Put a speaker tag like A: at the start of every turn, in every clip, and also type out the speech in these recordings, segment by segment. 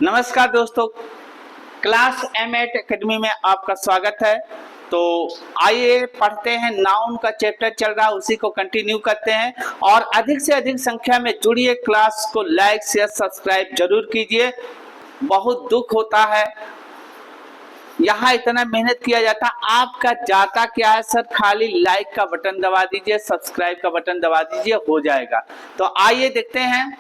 A: नमस्कार दोस्तों, class M8 academy में आपका स्वागत है। तो आइए पढ़ते हैं, नाउन का चैप्टर चल रहा है, उसी को कंटिन्यू करते हैं और अधिक से अधिक संख्या में जुड़िए। क्लास को लाइक शेयर सब्सक्राइब जरूर कीजिए। बहुत दुख होता है, यहाँ इतना मेहनत किया जाता, आपका जाता क्या है सर? खाली लाइक का बटन दबा दीजिए, सब्सक्राइब का बटन दबा दीजिए, हो जाएगा। तो आइए देखते हैं,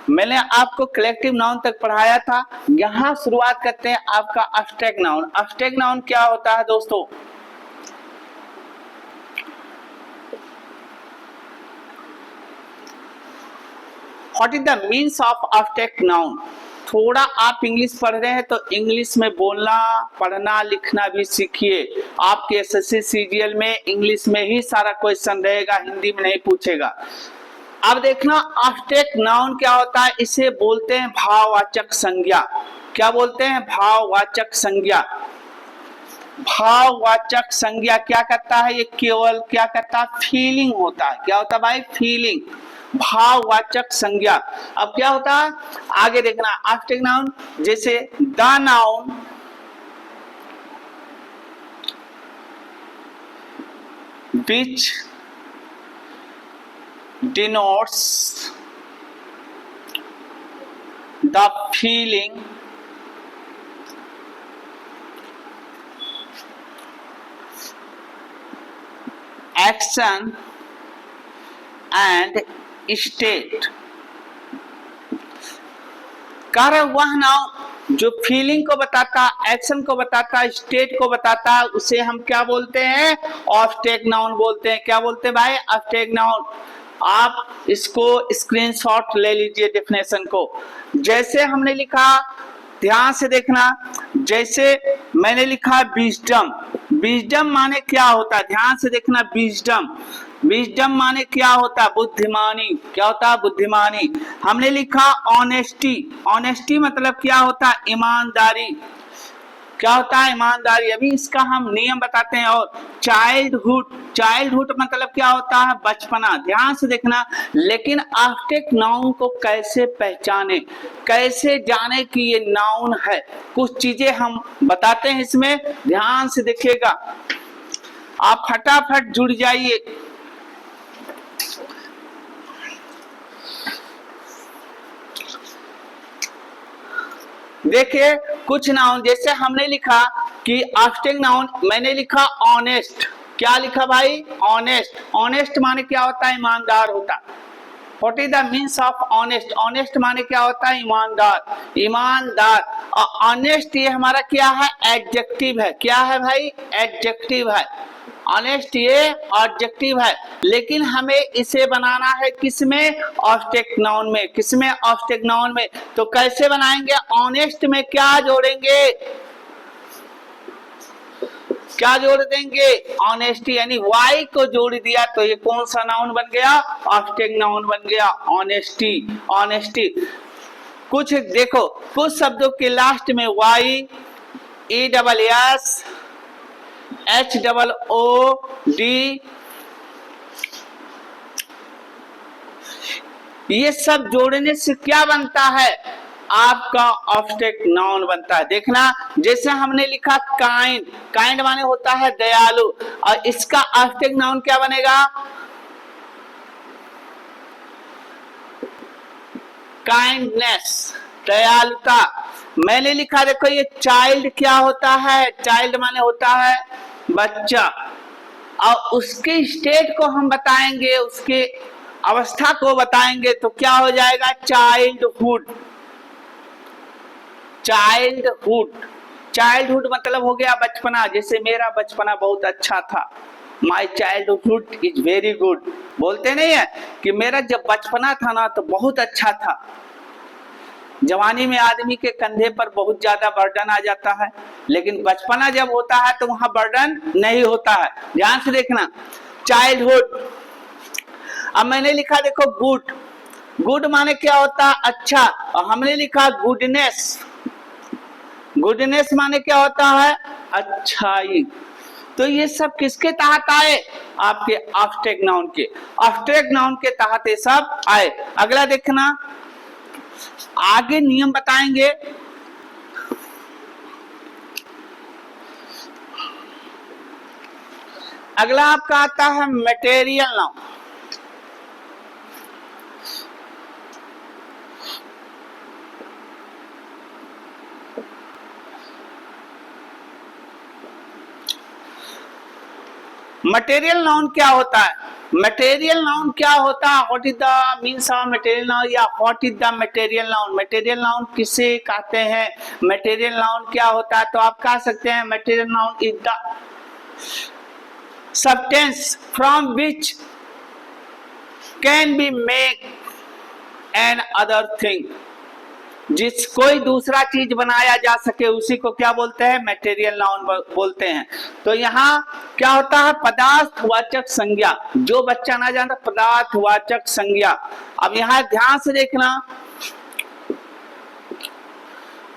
A: मैंने आपको कलेक्टिव नाउन तक पढ़ाया था। यहां शुरुआत करते हैं आपका एब्स्ट्रैक्ट नाउन। एब्स्ट्रैक्ट नाउन क्या होता है दोस्तों? What is the means of abstract noun? थोड़ा आप इंग्लिश पढ़ रहे हैं तो इंग्लिश में बोलना, पढ़ना, लिखना भी सीखिए। आपके एसएससी सीजीएल में इंग्लिश में ही सारा क्वेश्चन रहेगा, हिंदी में नहीं पूछेगा। अब देखना, एब्स्ट्रैक्ट नाउन क्या होता है? इसे बोलते हैं भाववाचक संज्ञा। क्या बोलते हैं? भाववाचक संज्ञा। भाववाचक संज्ञा क्या करता है? ये केवल क्या करता है? फीलिंग होता है। क्या होता है भाई? फीलिंग। भाववाचक संज्ञा। अब क्या होता है आगे देखना, एब्स्ट्रैक्ट नाउन जैसे the noun, which denotes the feeling, action and state। कारण वह नाउन जो फीलिंग को बताता, एक्शन को बताता, स्टेट को बताता, उसे हम क्या बोलते हैं? एब्स्ट्रैक्ट नाउन बोलते हैं। क्या बोलते हैं भाई? Abstract noun. आप इसको स्क्रीनशॉट ले लीजिए डेफिनेशन को। जैसे हमने लिखा, ध्यान से देखना, जैसे मैंने लिखा विजडम। विजडम माने क्या होता है? ध्यान से देखना, विजडम। विजडम माने क्या होता है? बुद्धिमानी। क्या होता है? बुद्धिमानी। हमने लिखा ऑनेस्टी। ऑनेस्टी मतलब क्या होता है? ईमानदारी। क्या होता है? ईमानदारी। अभी इसका हम नियम बताते हैं। और चाइल्डहुड। चाइल्डहुड मतलब क्या होता है? बचपना। ध्यान से देखना। लेकिन एब्स्ट्रैक्ट नाउन को कैसे पहचाने, कैसे जाने कि ये नाउन है, कुछ चीजें हम बताते हैं इसमें, ध्यान से देखिएगा। आप फटाफट जुड़ जाइए। देखिए कुछ नाउन, जैसे हमने लिखा कि एब्स्ट्रैक्ट नाउन, मैंने लिखा ऑनेस्ट। क्या लिखा भाई? ऑनेस्ट। ऑनेस्ट माने क्या होता है? ईमानदार होता। What is the means of honest? Honest माने क्या होता है? ईमानदार। ईमानदार। और ऑनेस्ट ये हमारा क्या है? एडजेक्टिव है। क्या है भाई? एडजेक्टिव है। ऑनेस्ट ये एडजेक्टिव है, लेकिन हमें इसे बनाना है किसमें? एब्स्ट्रैक्ट नाउन में। किसमें? एब्स्ट्रैक्ट नाउन में। तो कैसे बनाएंगे? ऑनेस्ट में क्या जोड़ेंगे? क्या जोड़ देंगे? ऑनेस्टी, यानी वाई को जोड़ दिया तो ये कौन सा नाउन बन गया? एब्स्ट्रैक्ट नाउन बन गया, ऑनेस्टी। ऑनेस्टी। कुछ देखो, कुछ शब्दों के लास्ट में Y, E double S, H double O D, ये सब जोड़ने से क्या बनता है? आपका एब्स्ट्रैक्ट नाउन बनता है। देखना, जैसे हमने लिखा काइंड। काइंड माने होता है दयालु, और इसका एब्स्ट्रैक्ट नाउन क्या बनेगा? काइंडनेस, दयालुता। मैंने लिखा, देखो ये चाइल्ड क्या होता है? चाइल्ड माने होता है बच्चा, और उसके स्टेट को हम बताएंगे, उसके अवस्था को बताएंगे तो क्या हो जाएगा? चाइल्डहुड। चाइल्डहुड। चाइल्डहुड मतलब हो गया बचपना। जैसे मेरा बचपना बहुत अच्छा था, my childhood is very good. बोलते नहीं है कि मेरा जब बचपना था ना तो बहुत अच्छा था। जवानी में आदमी के कंधे पर बहुत ज्यादा बर्डन आ जाता है, लेकिन बचपना जब होता है तो वहां बर्डन नहीं होता है। ध्यान से देखना, चाइल्डहुड। अब मैंने लिखा, देखो गुड। गुड माने क्या होता है? अच्छा। और हमने लिखा गुडनेस। गुडनेस माने क्या होता है? अच्छाई। तो ये सब किसके तहत आए? आपके एब्स्ट्रैक्ट नाउन के। एब्स्ट्रैक्ट नाउन के तहत ये सब आए। अगला देखना, आगे नियम बताएंगे। अगला आपका आता है मटेरियल नाउन। मटेरियल नाउन क्या होता है? मटेरियल नाउन क्या होता है? What is the means of material noun या what is the material noun? Material noun किसे कहते हैं? मटेरियल नाउन क्या होता है? तो आप कह सकते हैं material noun is the substance from which can be made an other thing, जिस कोई दूसरा चीज बनाया जा सके उसी को क्या बोलते हैं? मटेरियल नाउन बोलते हैं। तो यहाँ क्या होता है? पदार्थवाचक संज्ञा। जो बच्चा ना जानता, पदार्थवाचक संज्ञा। अब यहाँ ध्यान से देखना,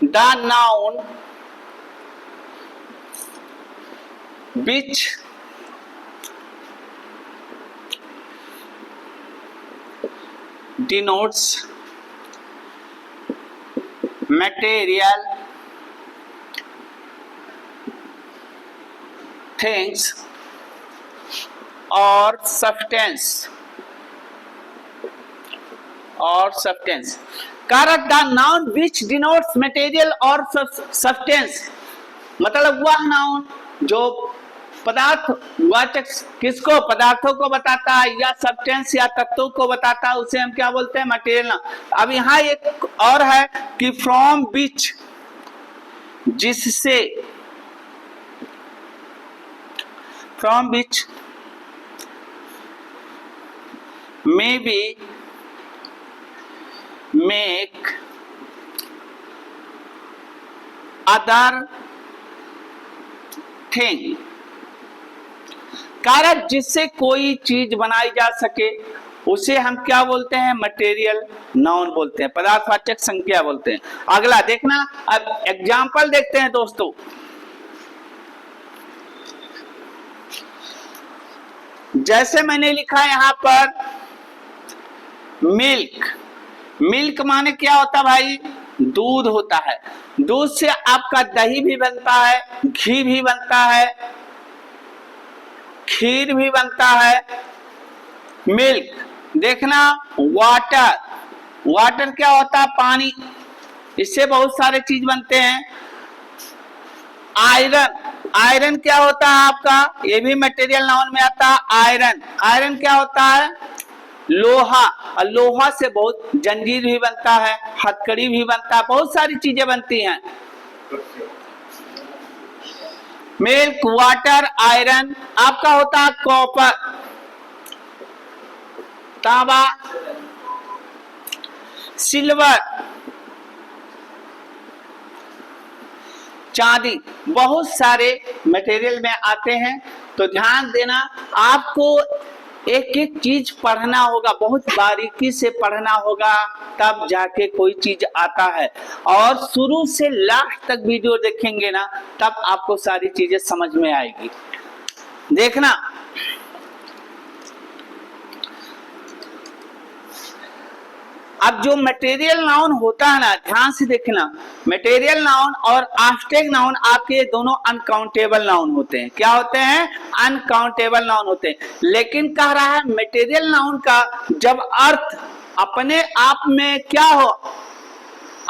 A: the noun which denotes material things or substance कारक the noun which denotes material or substance, मतलब वह नाउन जो पदार्थवाचक किसको? पदार्थों को बताता है या सब्सटेंस या तत्वों को बताता है, उसे हम क्या बोलते हैं? Material noun. अब यहाँ एक और है कि फ्रॉम विच, जिससे, from which may be make other thing, कारक जिससे कोई चीज बनाई जा सके उसे हम क्या बोलते हैं? मटेरियल नाउन बोलते हैं, पदार्थवाचक संज्ञा बोलते हैं। अगला देखना, अब एग्जाम्पल देखते हैं दोस्तों। जैसे मैंने लिखा यहाँ पर मिल्क। मिल्क माने क्या होता भाई? दूध होता है। दूध से आपका दही भी बनता है, घी भी बनता है, खीर भी बनता है। मिल्क। देखना, वाटर। वाटर क्या होता है? पानी। इससे बहुत सारे चीज बनते हैं। आयरन। आयरन क्या होता है आपका? ये भी मटेरियल नाउन में आता है। आयरन। आयरन क्या होता है? लोहा। और लोहा से बहुत जंजीर भी बनता है, हथकड़ी भी बनता है, बहुत सारी चीजें बनती हैं। Milk, water, iron. आपका होता है कॉपर, तांबा, सिल्वर, चांदी, बहुत सारे मटेरियल में आते हैं। तो ध्यान देना, आपको एक एक चीज पढ़ना होगा, बहुत बारीकी से पढ़ना होगा, तब जाके कोई चीज आता है। और शुरू से लास्ट तक वीडियो देखेंगे ना, तब आपको सारी चीजें समझ में आएगी। देखना, अब जो मटेरियल नाउन होता है ना, ध्यान से देखना, मटेरियल नाउन और ऑब्जेक्ट नाउन आपके दोनों अनकाउंटेबल नाउन होते हैं। क्या होते हैं? अनकाउंटेबल नाउन होते हैं। लेकिन कह रहा है मटेरियल नाउन का जब अर्थ अपने आप में क्या हो?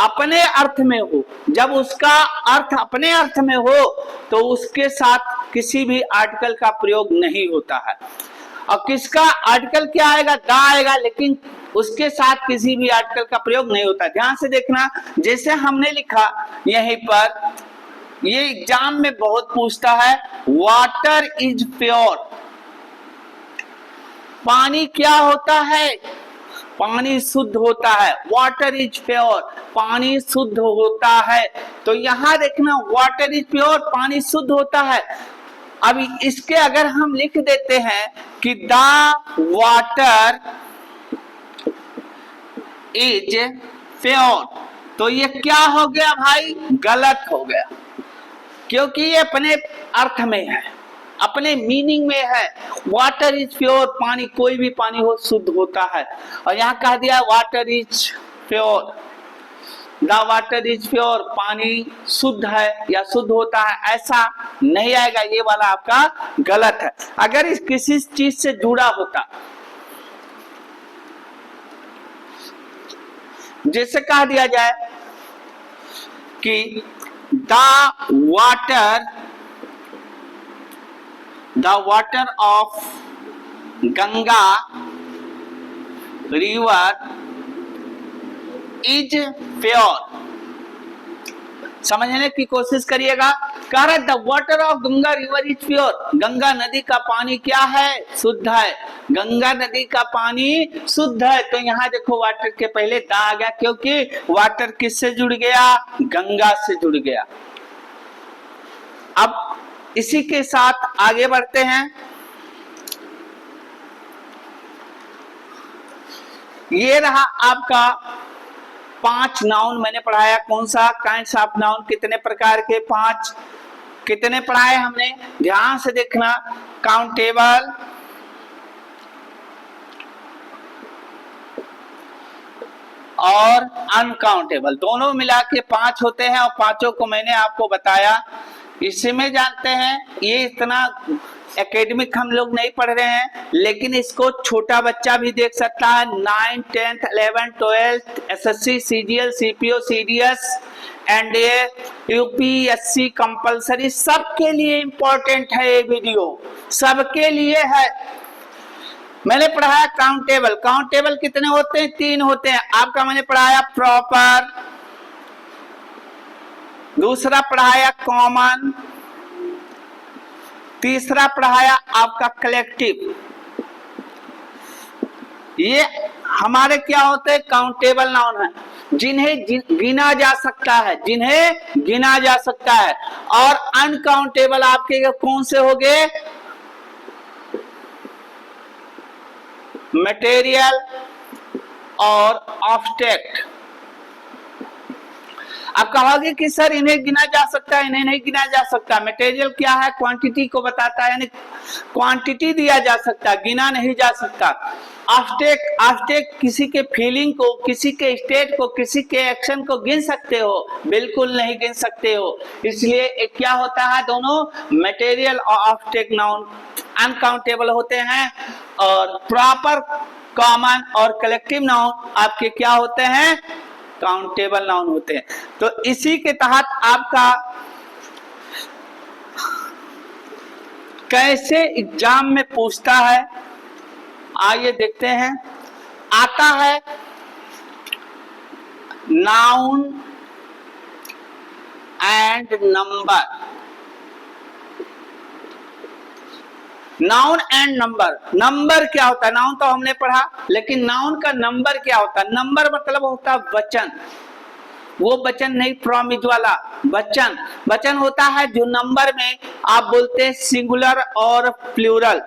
A: अपने अर्थ में हो। जब उसका अर्थ अपने अर्थ में हो तो उसके साथ किसी भी आर्टिकल का प्रयोग नहीं होता है। और किसका आर्टिकल क्या आएगा? द आएगा, लेकिन उसके साथ किसी भी आर्टिकल का प्रयोग नहीं होता। ध्यान से देखना, जैसे हमने लिखा यहीं पर, ये एग्जाम में बहुत पूछता है, वाटर इज प्योर। पानी क्या होता है? पानी शुद्ध होता है। वाटर इज प्योर, पानी शुद्ध होता है। तो यहां देखना, वाटर इज प्योर, पानी शुद्ध होता है। अब इसके अगर हम लिख देते हैं कि द वाटर इज प्योर, तो ये क्या हो गया भाई? गलत हो गया, क्योंकि ये अपने अर्थ में है, अपने मीनिंग में है। वाटर इज प्योर, पानी, कोई भी पानी हो शुद्ध होता है। और यहाँ कह दिया water is pure, the water is pure, पानी शुद्ध है या शुद्ध होता है, ऐसा नहीं आएगा, ये वाला आपका गलत है। अगर इस किसी चीज से जुड़ा होता, जैसे कह दिया जाए कि the water of Ganga river is pure, समझने की कोशिश करिएगा। कह रहा है the water of Ganga river is pure, Ganga नदी का पानी क्या है? शुद्ध है। गंगा नदी का पानी शुद्ध है, तो यहाँ देखो वाटर के पहले दा आ गया, क्योंकि वाटर किससे जुड़ गया? गंगा से जुड़ गया। अब इसी के साथ आगे बढ़ते हैं। ये रहा आपका 5 नाउन मैंने पढ़ाया। कौन सा? काइंड्स ऑफ नाउन, कितने प्रकार के? 5। कितने पढ़ाए हमने? ध्यान से देखना। काउंटेबल, और अनकाउंटेबल, दोनों मिला के 5 होते हैं, और पांचों को मैंने आपको बताया। इसी में जानते हैं, ये इतना एकेडमिक हम लोग नहीं पढ़ रहे हैं, लेकिन इसको छोटा बच्चा भी देख सकता है। 9, 10, 11, 12, SSC, CGL, CPO, CDS, NDA, UPSC compulsory, सबके लिए इंपॉर्टेंट है ये वीडियो, सबके लिए है। मैंने पढ़ाया काउंटेबल। काउंटेबल कितने होते हैं? 3 होते हैं। आपका मैंने पढ़ाया प्रॉपर, दूसरा पढ़ाया कॉमन, तीसरा पढ़ाया आपका कलेक्टिव। ये हमारे क्या होते हैं? काउंटेबल नाउन है, जिन्हें गिना जा सकता है, जिन्हें गिना जा सकता है। और अनकाउंटेबल आपके कौन से हो गए? मटेरियल और ऑब्जेक्ट। आप कहोगे कि सर इन्हें गिना जा सकता है, इन्हें नहीं गिना जा सकता। मटेरियल क्या है? क्वांटिटी को बताता है, यानी क्वांटिटी दिया जा सकता, गिना नहीं जा सकता। ऑब्जेक्ट किसी के फीलिंग को, किसी के स्टेट को, किसी के एक्शन को गिन सकते हो? बिल्कुल नहीं गिन सकते हो। इसलिए क्या होता है? दोनों मटेरियल और ऑब्जेक्ट नाउन अनकाउंटेबल होते हैं, और प्रॉपर, कॉमन और कलेक्टिव नाउन आपके क्या होते हैं? काउंटेबल नाउन होते हैं। तो इसी के तहत आपका कैसे एग्जाम में पूछता है, आइए देखते हैं। आता है noun and number, noun and number. Number क्या होता है? नाउन तो हमने पढ़ा, लेकिन नाउन का नंबर क्या होता है? नंबर मतलब होता है वचन, वो वचन नहीं प्रॉमिज वाला वचन। वचन होता है जो नंबर में आप बोलते हैं सिंगुलर और प्लूरल।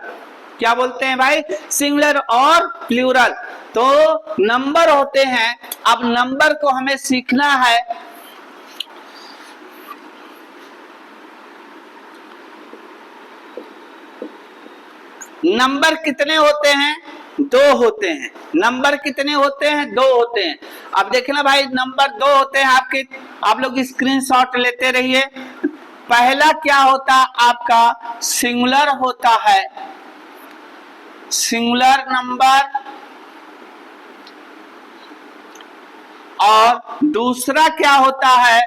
A: क्या बोलते हैं भाई? सिंगुलर और प्लूरल। तो नंबर होते हैं। अब नंबर को हमें सीखना है। नंबर कितने होते हैं? 2 होते हैं। नंबर कितने होते हैं? 2 होते हैं। अब देखना भाई, नंबर 2 होते हैं आपके, आप लोग स्क्रीनशॉट लेते रहिए। पहला क्या होता है आपका? सिंगुलर होता है, सिंगुलर नंबर। और दूसरा क्या होता है?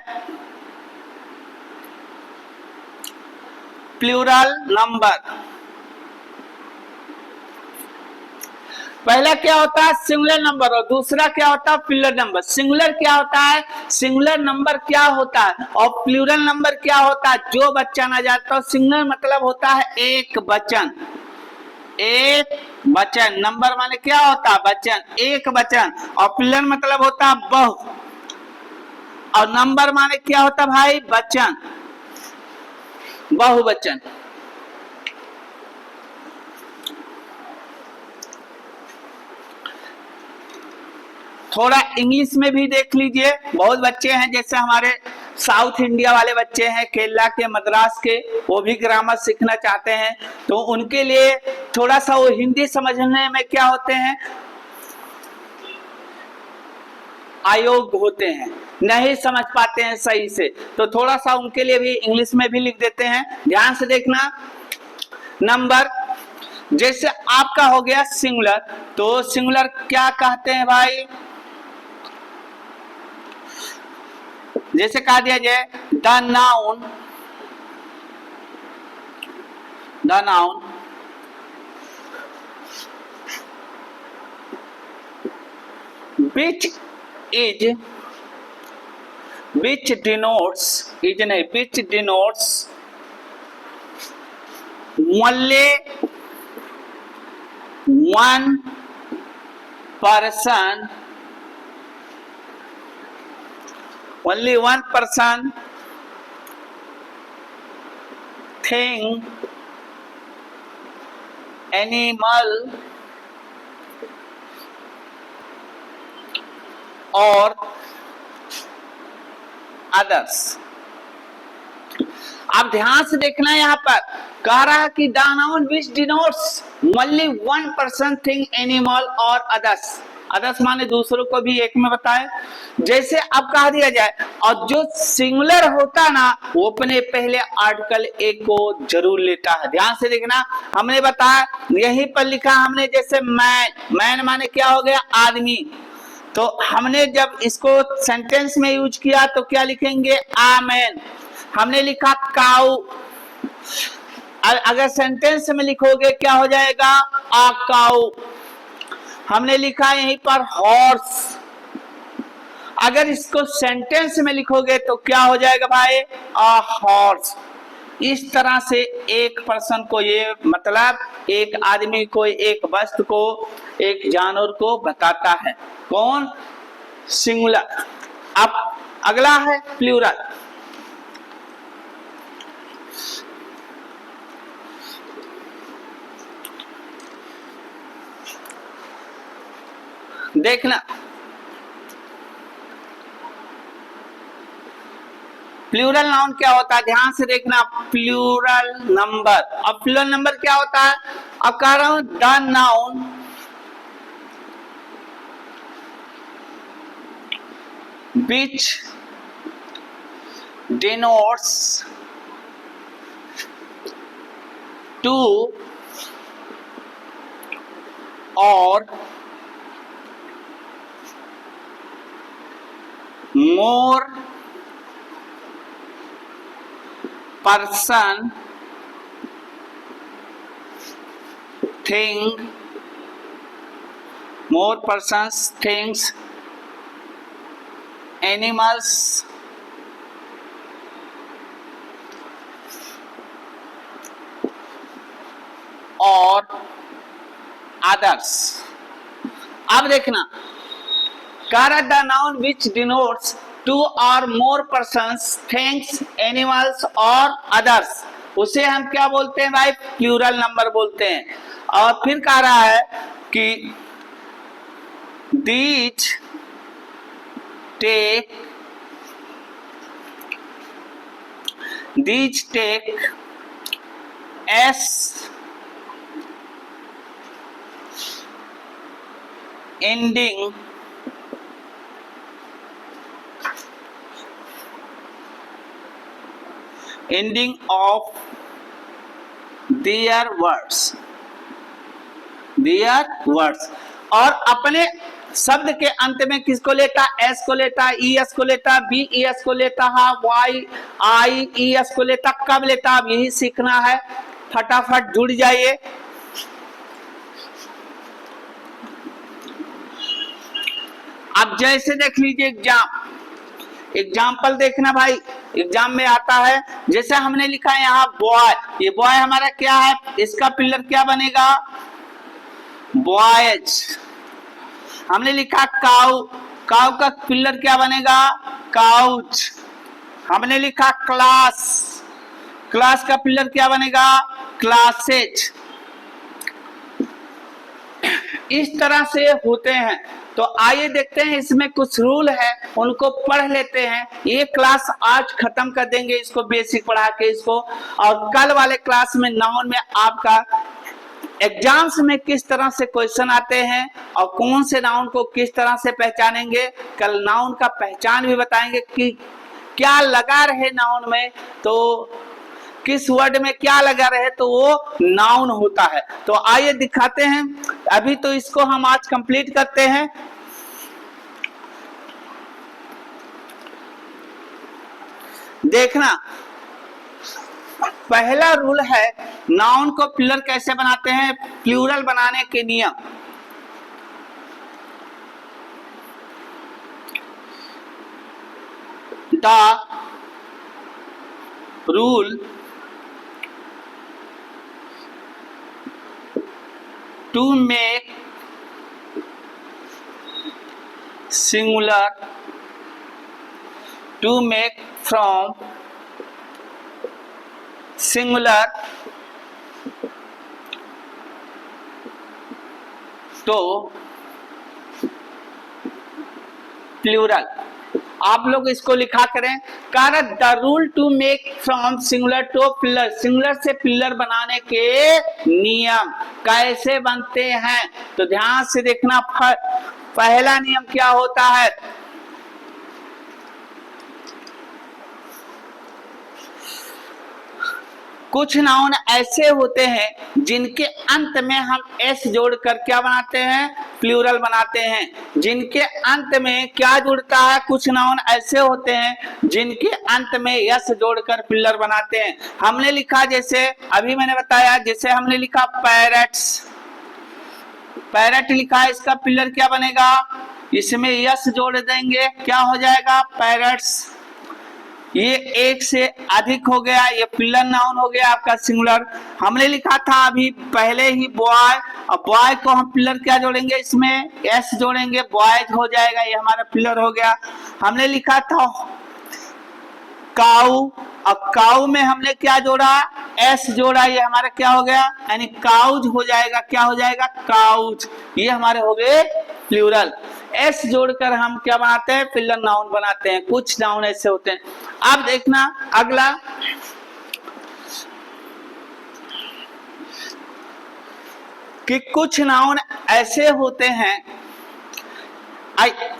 A: Plural number. पहला क्या होता है? सिंगुलर नंबर, और दूसरा क्या होता है? Plural number. सिंगुलर क्या होता है? सिंगुलर नंबर क्या होता है? और प्लूरल नंबर क्या होता है? जो बच्चा ना जानता हो, सिंगुलर मतलब होता है एक वचन, एक वचन। नंबर माने क्या होता है? वचन, एक वचन। और प्लूरल मतलब होता है बहु, और नंबर माने क्या होता है भाई? वचन, बहुवचन। थोड़ा इंग्लिश में भी देख लीजिए। बहुत बच्चे हैं, जैसे हमारे साउथ इंडिया वाले बच्चे हैं, केरला के, मद्रास के, वो भी ग्रामर सीखना चाहते हैं, तो उनके लिए थोड़ा सा वो हिंदी समझने में क्या होते हैं, अयोग्य होते हैं, नहीं समझ पाते हैं सही से, तो थोड़ा सा उनके लिए भी इंग्लिश में भी लिख देते हैं, ध्यान से देखना। नंबर, जैसे आपका हो गया सिंगुलर, तो सिंगुलर क्या कहते हैं भाई, जैसे कहा दिया जाए the noun which denotes only one person, thing, animal और अदर्स। आप ध्यान से देखना, यहां पर कह रहा है कि the noun which denotes only one person, thing, animal और अदर्स। अदर्स माने दूसरों को भी एक में बताए। जैसे अब कहा दिया जाए, और जो सिंगुलर होता ना वो अपने पहले आर्टिकल एक को जरूर लेता है। ध्यान से देखना, हमने बताया यहीं पर लिखा हमने, जैसे मैन माने क्या हो गया, आदमी, तो हमने जब इसको सेंटेंस में यूज किया तो क्या लिखेंगे, आ मैन। हमने लिखा काऊ, अगर सेंटेंस में लिखोगे क्या हो जाएगा, आ काऊ। हमने लिखा यहीं पर हॉर्स, अगर इसको सेंटेंस में लिखोगे तो क्या हो जाएगा भाई, आ हॉर्स। इस तरह से एक पर्सन को, ये मतलब एक आदमी को, एक वस्तु को, एक जानवर को बताता है। कौन, सिंगुलर। अब अगला है प्लूरल। देखना, प्लूरल नाउन क्या होता है, ध्यान से देखना। प्लूरल नंबर, अब प्लूरल नंबर क्या होता है, अब कह रहा हूं the noun which denotes two or more person, thing, more persons, things, animals और others। अब देखना, the noun which denotes two और मोर पर्सन्स, थिंग्स, एनिमल्स और अदर्स, उसे हम क्या बोलते हैं भाई, प्लूरल नंबर बोलते हैं। और फिर कह रहा है कि these take s ending of their words और अपने शब्द के अंत में किसको लेता, एस को लेता, ई एस को लेता, बी ई एस को लेता, वाई आई ई एस को लेता। कब लेता, अब यही सीखना है, फटाफट जुड़ जाइए। अब जैसे देख लीजिए एग्जाम्पल देखना भाई, एग्जाम में आता है। जैसे हमने लिखा है यहाँ बॉय, ये बॉय हमारा क्या है, इसका पिलर क्या बनेगा, बॉयज। हमने लिखा काउ, काउ का पिलर क्या बनेगा, काउच। हमने लिखा क्लास, क्लास का पिलर क्या बनेगा, क्लासेज। इस तरह से होते हैं। तो आइए देखते हैं, इसमें कुछ रूल है, उनको पढ़ लेते हैं। ये क्लास आज खत्म कर देंगे, इसको बेसिक पढ़ा के इसको, और कल वाले क्लास में नाउन में आपका एग्जाम्स में किस तरह से क्वेश्चन आते हैं और कौन से नाउन को किस तरह से पहचानेंगे, कल नाउन का पहचान भी बताएंगे कि क्या लगा रहे नाउन में, तो किस वर्ड में क्या लगा रहे तो वो नाउन होता है। तो आइए दिखाते हैं, अभी तो इसको हम आज कंप्लीट करते हैं। देखना, पहला रूल है नाउन को प्लूरल कैसे बनाते हैं, प्लूरल बनाने के नियम। The rule to make singular, to make from singular to plural. आप लोग इसको लिखा करें, कारण the rule to make from singular to plural, singular से प्लूरल बनाने के नियम कैसे बनते हैं। तो ध्यान से देखना, पहला नियम क्या होता है, कुछ नाउन ऐसे होते हैं जिनके अंत में हम एस जोड़कर क्या बनाते हैं, प्लूरल बनाते हैं। जिनके अंत में क्या जुड़ता है, कुछ नाउन ऐसे होते हैं जिनके अंत में यस जोड़कर प्लूरल बनाते हैं। हमने लिखा, जैसे अभी मैंने बताया, जैसे हमने लिखा पैरट्स, पैरट लिखा है, इसका प्लूरल क्या बनेगा, इसमें यस जोड़ देंगे, क्या हो जाएगा पैरट्स। ये एक से अधिक हो गया, ये प्लूरल नाउन हो गया आपका सिंगुलर। हमने लिखा था अभी पहले ही बॉय, और बॉय को हम प्लूरल क्या जोड़ेंगे, इसमें एस जोड़ेंगे, बॉयज हो जाएगा, ये हमारा प्लूरल हो गया। हमने लिखा था काऊ, और काऊ में हमने क्या जोड़ा, एस जोड़ा, ये हमारा क्या हो गया, यानी काउज हो जाएगा, क्या हो जाएगा काउज, ये हमारे हो गए प्लूरल। एस जोड़कर हम क्या बनाते हैं, प्लूरल नाउन बनाते हैं। कुछ नाउन ऐसे होते हैं। अब देखना अगला, कि कुछ नाउन ऐसे होते हैं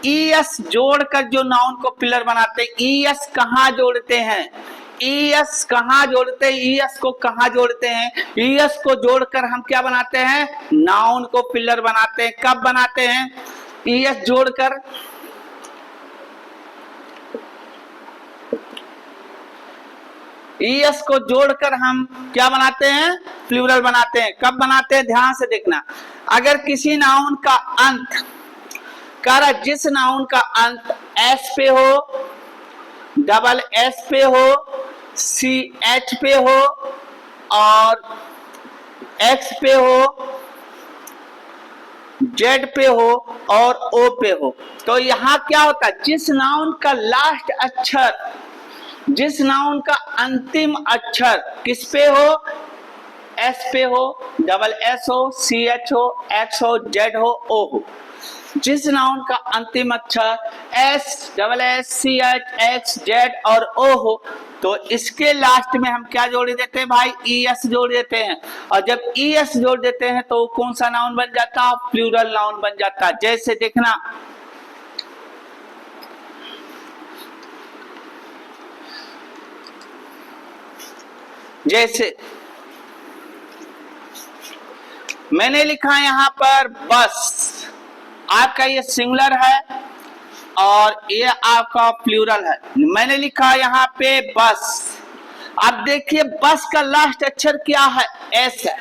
A: ईएस जोड़कर जो नाउन को प्लूरल बनाते हैं। ईएस कहाँ जोड़ते हैं, ईएस कहाँ जोड़ते हैं, ईएस को कहाँ जोड़ते हैं, ईएस को जोड़कर हम क्या बनाते हैं, नाउन को प्लूरल बनाते हैं। कब बनाते हैं, ईएस जोड़कर, ईएस को जोड़कर हम क्या बनाते हैं, प्लूरल बनाते हैं। कब बनाते हैं, ध्यान से देखना, अगर किसी नाउन का अंत, जिस नाउन का अंत एस पे हो, डबल एस पे हो, सी एच पे हो, और एक्स पे हो, जेड पे हो और ओ पे हो, तो यहां क्या होता है, जिस नाउन का लास्ट अक्षर, जिस नाउन का अंतिम अक्षर किस पे हो, एस पे हो, डबल एस हो, सी एच हो, एक्स हो, जेड हो, ओ हो, जिस नाउन का अंतिम अक्षर S, double S, C H, X, Z और ओ हो, तो इसके लास्ट में हम क्या जोड़ देते हैं भाई, ई एस जोड़ देते हैं। और जब ई एस जोड़ देते हैं तो कौन सा नाउन बन जाता है, प्लूरल नाउन बन जाता है। जैसे देखना, जैसे मैंने लिखा यहां पर बस, आपका ये सिंगुलर है और ये आपका प्लूरल है। मैंने लिखा यहाँ पे बस, अब देखिए बस का लास्ट अक्षर क्या है, एस है।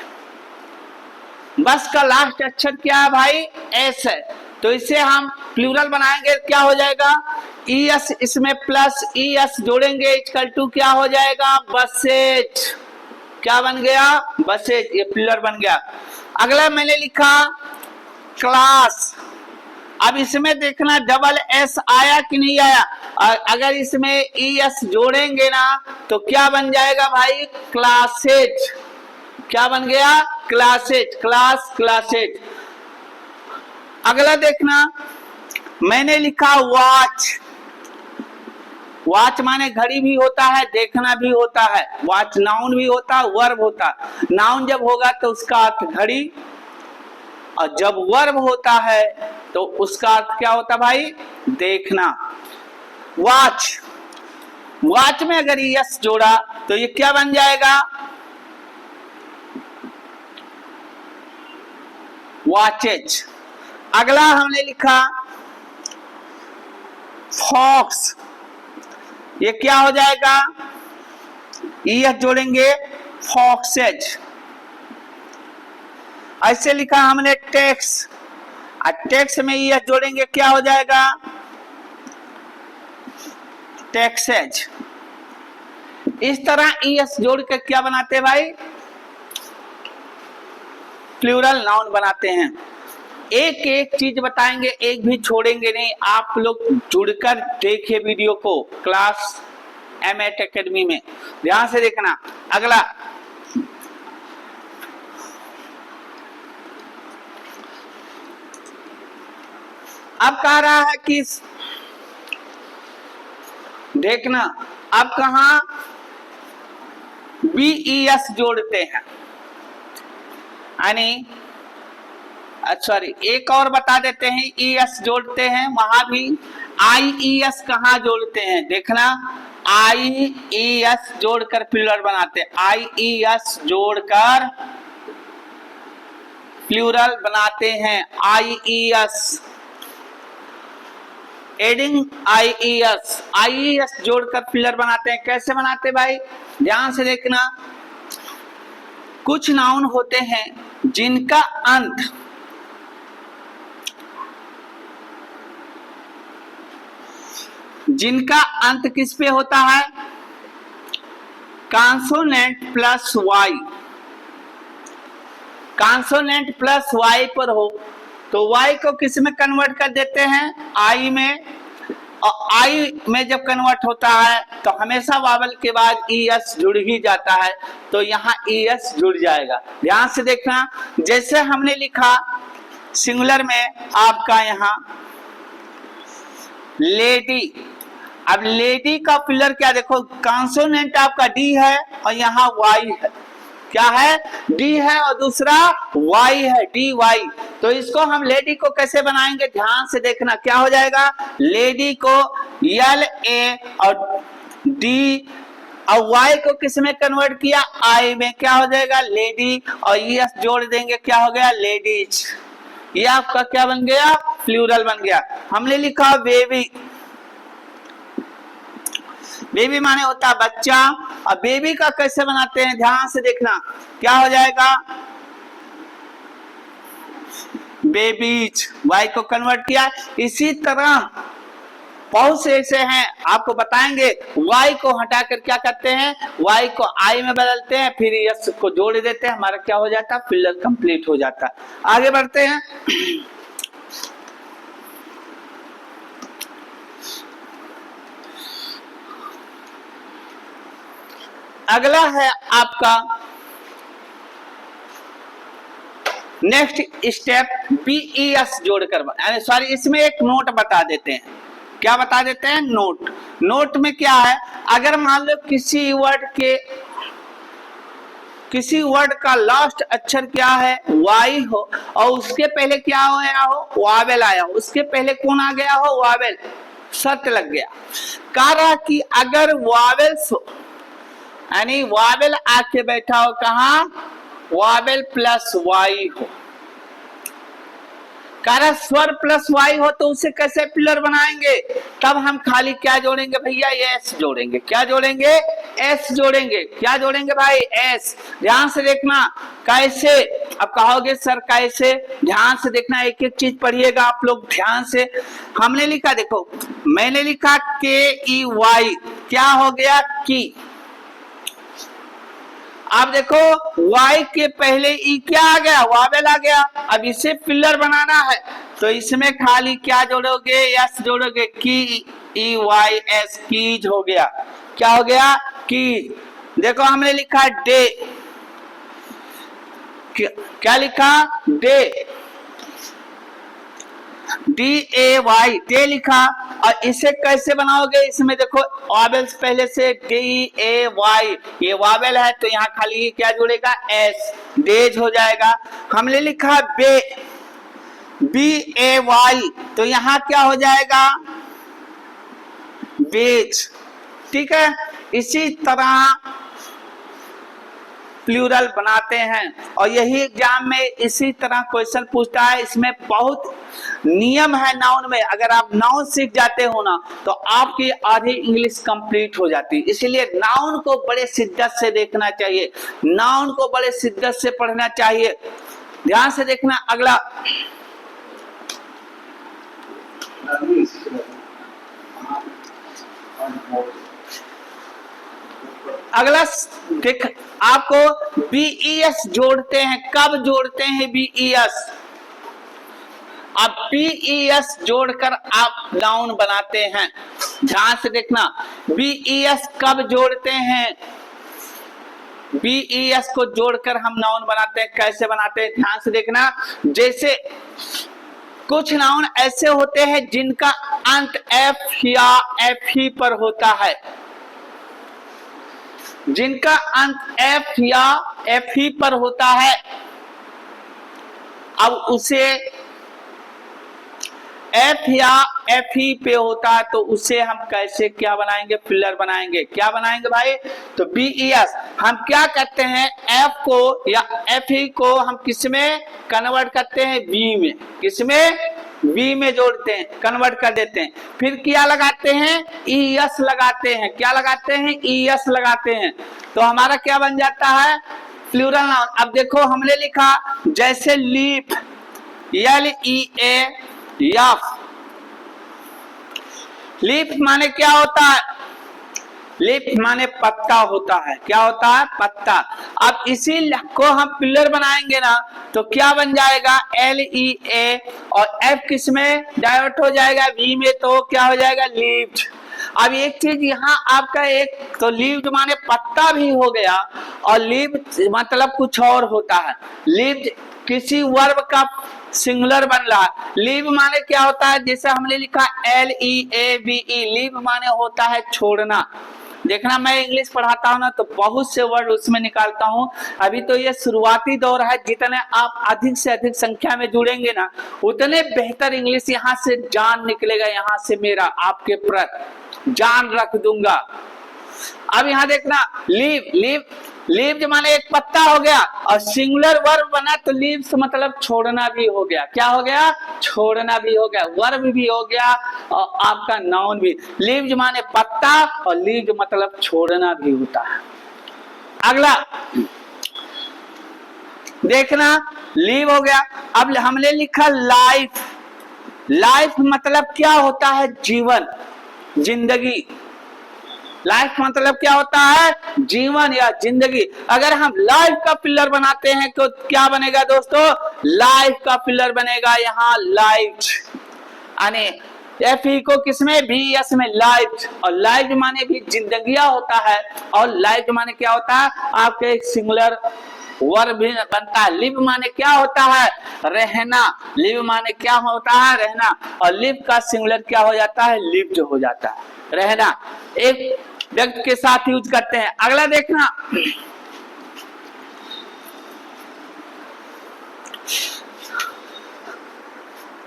A: बस का लास्ट अक्षर क्या है भाई, एस है, तो इसे हम प्लूरल बनाएंगे, क्या हो जाएगा, ई एस, इसमें प्लस ई एस जोड़ेंगे, इक्वल टू क्या हो जाएगा, बसेज। क्या बन गया, बसेज, ये प्लूरल बन गया। अगला मैंने लिखा क्लास, अब इसमें देखना डबल एस आया कि नहीं आया, अगर इसमें ई एस जोड़ेंगे ना तो क्या बन जाएगा भाई, क्लासेज। क्या बन गया, क्लासेज, क्लास, क्लासेज। अगला देखना, मैंने लिखा वॉच, वॉच माने घड़ी भी होता है, देखना भी होता है। वॉच नाउन भी होता है, वर्ब होता है। नाउन जब होगा तो उसका अर्थ घड़ी, और जब वर्ब होता है तो उसका अर्थ क्या होता भाई? देखना। वॉच, वॉच में अगर यस जोड़ा तो ये क्या बन जाएगा? वॉचेज। अगला हमने लिखा फॉक्स, ये क्या हो जाएगा? यस जोड़ेंगे फॉक्सेज। ऐसे लिखा हमने टैक्स, और टैक्स में यस जोड़ेंगे क्या हो जाएगा? टैक्सेज। इस तरह यस जोड़ कर क्या बनाते हैं भाई? प्लूरल नाउन बनाते हैं। एक एक चीज बताएंगे, एक भी छोड़ेंगे नहीं। आप लोग जुड़कर देखिए वीडियो को क्लास एमएट एकेडमी में, ध्यान से देखना। अगला अब कह रहा है कि देखना, अब कहा बीईएस जोड़ते हैं, यानी सॉरी एक और बता देते हैं, ईएस जोड़ते हैं, वहां भी आईईएस कहाँ जोड़ते हैं? देखना, आईईएस जोड़कर प्लूरल बनाते हैं। आईईएस जोड़कर प्लूरल बनाते हैं। आईईएस, एडिंग आईईएस, आईईएस जोड़कर प्लूरल बनाते हैं। कैसे बनाते भाई? ध्यान से देखना। कुछ नाउन होते हैं जिनका अंत किस पे होता है? Consonant plus Y. Consonant plus Y पर हो तो वाई को किस में कन्वर्ट कर देते हैं? आई में। और आई में जब कन्वर्ट होता है तो हमेशा वावल के बाद ईएस जुड़ ही जाता है, तो यहाँ ईएस जुड़ जाएगा। ध्यान से देखना, जैसे हमने लिखा सिंगुलर में आपका यहाँ लेडी। अब लेडी का प्लूरल क्या? देखो, कॉन्सोनेंट आपका डी है और यहाँ वाई है। क्या है? डी है और दूसरा वाई है, डी वाई। तो इसको हम लेडी को कैसे बनाएंगे? ध्यान से देखना, क्या हो जाएगा? लेडी को एल ए और डी, और वाई को किस में कन्वर्ट किया? आई में। क्या हो जाएगा? लेडी, और यस जोड़ देंगे, क्या हो गया? लेडीज। ये आपका क्या बन गया? प्लूरल बन गया। हमने लिखा बेबी। बेबी माने होता है बच्चा, और बेबी का कैसे बनाते हैं? ध्यान से देखना, क्या हो जाएगा? बेबीज, वाई को कन्वर्ट किया। इसी तरह बहुत से ऐसे हैं, आपको बताएंगे। वाई को हटाकर क्या करते हैं? वाई को आई में बदलते हैं, फिर यस को जोड़ देते हैं, हमारा क्या हो जाता है? प्लूरल कंप्लीट हो जाता है। आगे बढ़ते हैं। अगला है आपका नेक्स्ट स्टेप, बीईएस जोड़कर, यानी सॉरी इसमें एक नोट बता देते हैं। क्या बता देते हैं? नोट। नोट में क्या है? अगर मान लो किसी वर्ड का लास्ट अक्षर क्या है? वाई हो, और उसके पहले क्या आया हो? वावेल आया हो। उसके पहले कौन आ गया हो? वावेल। शर्त लग गया। कह रहा कि अगर वावेल्स हो, यानी वावेल आके बैठा हो कहा? वावेल प्लस वाई हो। कारण स्वर प्लस वाई हो तो उसे कैसे प्लूरल बनाएंगे? तब हम खाली क्या जोड़ेंगे भैया? एस जोड़ेंगे। क्या जोड़ेंगे? एस जोड़ेंगे। क्या जोड़ेंगे भाई? एस। ध्यान से देखना कैसे। अब कहोगे सर कैसे? ध्यान से देखना, एक एक चीज पढ़िएगा आप लोग ध्यान से। हमने लिखा, देखो मैंने लिखा के ई वाई, क्या हो गया? की। अब देखो y के पहले ई क्या आ गया? वावेल आ गया। अब इसे प्लूरल बनाना है तो इसमें खाली क्या जोड़ोगे? एस जोड़ोगे। की, ई वाई एस, कीज हो गया। क्या हो गया? कीज। देखो हमने लिखा डे, क्या लिखा? डे। DAY डे लिखा। और इसे कैसे बनाओगे, इसमें देखो वावेल्स पहले से DAY, ये वावेल है तो यहाँ खाली क्या जुड़ेगा S, डेज हो जाएगा। हमने लिखा बे, BAY तो यहाँ क्या हो जाएगा बेज। ठीक है, इसी तरह प्लूरल बनाते हैं और यही एग्जाम में इसी तरह क्वेश्चन पूछता है। इसमें बहुत नियम है नाउन में, अगर आप नाउन सीख जाते हो ना तो आपकी आधी इंग्लिश कंप्लीट हो जाती है। इसीलिए नाउन को बड़े शिद्दत से देखना चाहिए, नाउन को बड़े शिद्दत से पढ़ना चाहिए। ध्यान से देखना। अगला देख, आपको बीईएस जोड़ते हैं, कब जोड़ते हैं बीईएस, अब बीईएस जोड़कर आप नाउन बनाते हैं। ध्यान से देखना, बीईएस कब जोड़ते हैं, बीईएस को जोड़कर हम नाउन बनाते हैं। कैसे बनाते हैं ध्यान से देखना। जैसे कुछ नाउन ऐसे होते हैं जिनका अंत एफ या एफ ही पर होता है, जिनका अंत एफ या एफ ही पर होता है, अब उसे एफ या एफ ही पे होता है तो उसे हम कैसे क्या बनाएंगे, फिलर बनाएंगे। क्या बनाएंगे भाई, तो बीईएस हम क्या करते हैं, एफ को या एफ ही को हम किस में कन्वर्ट करते हैं, बी में, किसमें, बी में जोड़ते हैं, कन्वर्ट कर देते हैं। फिर क्या लगाते हैं, ईएस लगाते हैं। क्या लगाते हैं, ईएस लगाते हैं, तो हमारा क्या बन जाता है, प्लूरल नाउन। अब देखो हमने लिखा जैसे लीफ, LEAF, लीफ माने क्या होता है, लीफ माने पत्ता होता है। क्या होता है, पत्ता। अब इसी को हम पिलर बनाएंगे ना तो क्या बन जाएगा, LEA और F किस में डाइवर्ट हो जाएगा, V में, तो क्या हो जाएगा, लीव्ड। अब एक चीज यहाँ आपका, एक तो लीव्ड माने पत्ता भी हो गया और लीव्ड मतलब कुछ और होता है। लीव्ड किसी वर्ब का सिंगुलर बन रहा है। लीव माने क्या होता है, जैसे हमने लिखा LEAVE, लीव माने होता है छोड़ना। देखना, मैं इंग्लिश पढ़ाता हूं ना तो बहुत से वर्ड उसमें निकालता हूं। अभी तो ये शुरुआती दौर है, जितने आप अधिक से अधिक संख्या में जुड़ेंगे ना उतने बेहतर इंग्लिश यहाँ से जान निकलेगा। यहाँ से मेरा आपके प्रति जान रख दूंगा। अब यहाँ देखना, लीव, लीव, लीव्स माने एक पत्ता हो गया और सिंगुलर वर्ब बना तो लीव्स मतलब छोड़ना भी हो गया। क्या हो गया, छोड़ना भी हो गया, वर्ब भी हो गया और आपका नाउन भी। लीव्स माने पत्ता और लीव्स मतलब छोड़ना भी होता है। अगला देखना, लीव हो गया। अब हमने लिखा लाइफ, लाइफ मतलब क्या होता है, जीवन, जिंदगी। लाइफ मतलब क्या होता है, जीवन या जिंदगी। अगर हम लाइफ का पिलर बनाते हैं तो क्या बनेगा दोस्तों, लाइफ का पिलर बनेगा यहाँ लाइफ, यानी एफ ई को किसमें, BES में, लाइफ। और लाइफ माने भी जिंदगियां होता है और लाइफ माने क्या होता है, आपके एक सिंगुलर वर्ब भी बनता है। लिव माने क्या होता है, रहना। लिव माने क्या होता है, रहना। और लिव का सिंगुलर क्या हो जाता है, लिव जो हो जाता है, रहना। एक व्यक्ति के साथ यूज करते हैं। अगला देखना,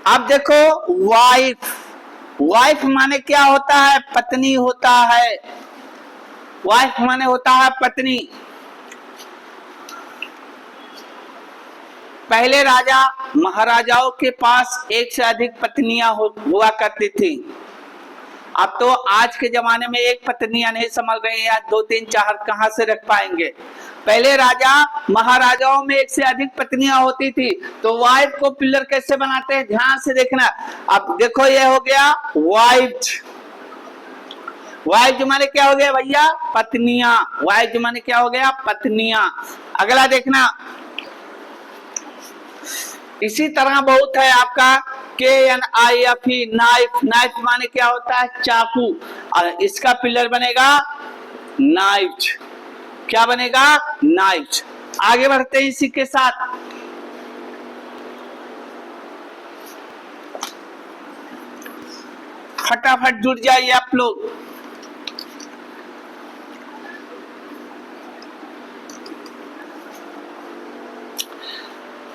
A: अब देखो वाइफ, वाइफ माने क्या होता है, पत्नी होता है। वाइफ माने होता है पत्नी। पहले राजा महाराजाओं के पास एक से अधिक पत्नियां हुआ करती थी। अब तो आज के जमाने में एक पत्नियां नहीं संभल रही है, 2 3 4 कहां से रख पाएंगे। पहले राजा महाराजाओं में एक से अधिक पत्नियां होती थी। तो वाइफ को पिलर कैसे बनाते हैं, ध्यान से देखना। अब देखो ये हो गया वाइफ, वाइफ माने क्या हो गया भैया, पत्नियां। वाइफ माने क्या हो गया, पत्नियां। अगला देखना, इसी तरह बहुत है आपका KNIFE, नाइफ। नाइफ माने क्या होता है, चाकू। और इसका पिलर बनेगा नाइफ। क्या बनेगा, नाइफ। आगे बढ़ते हैं इसी के साथ। फटाफट जुड़ जाइए आप लोग।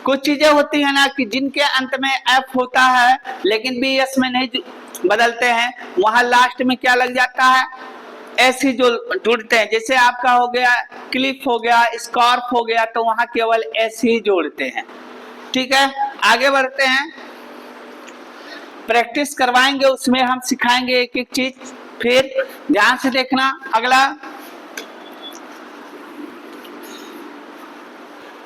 A: कुछ चीजें होती है ना कि जिनके अंत में एफ होता है लेकिन बी एस में नहीं बदलते हैं, वहां लास्ट में क्या लग जाता है, ऐसी जो जुड़ते हैं। जैसे आपका हो गया क्लिप हो गया, स्कार्फ हो गया, तो वहां केवल ऐसे ही जोड़ते हैं। ठीक है, आगे बढ़ते हैं, प्रैक्टिस करवाएंगे, उसमें हम सिखाएंगे एक एक चीज। फिर ध्यान से देखना। अगला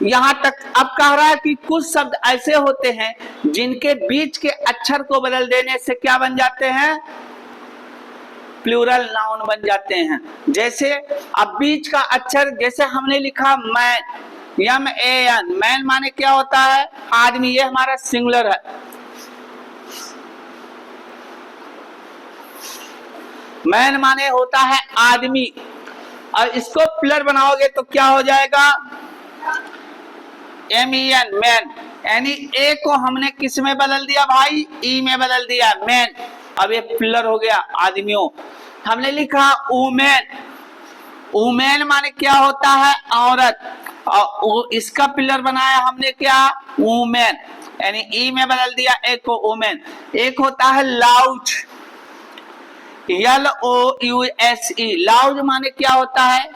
A: यहां तक अब कह रहा है कि कुछ शब्द ऐसे होते हैं जिनके बीच के अक्षर को बदल देने से क्या बन जाते हैं, प्लूरल नाउन बन जाते हैं। जैसे अब बीच का अक्षर, जैसे हमने लिखा मैन, MAN, मैन माने क्या होता है, आदमी, ये हमारा सिंगुलर है। मैन माने होता है आदमी, और इसको प्लूरल बनाओगे तो क्या हो जाएगा, MEN, मैन। यानी ए को हमने किस में बदल दिया भाई, ई में बदल दिया, मैन। अब ये प्लूरल हो गया आदमियों। हमने लिखा वुमेन, वुमेन माने क्या होता है, औरत, और इसका प्लूरल बनाया हमने क्या, वुमेन, यानी ई में बदल दिया एक को वुमेन। एक होता है लाउज, LOUSE, लाउज माने क्या होता है,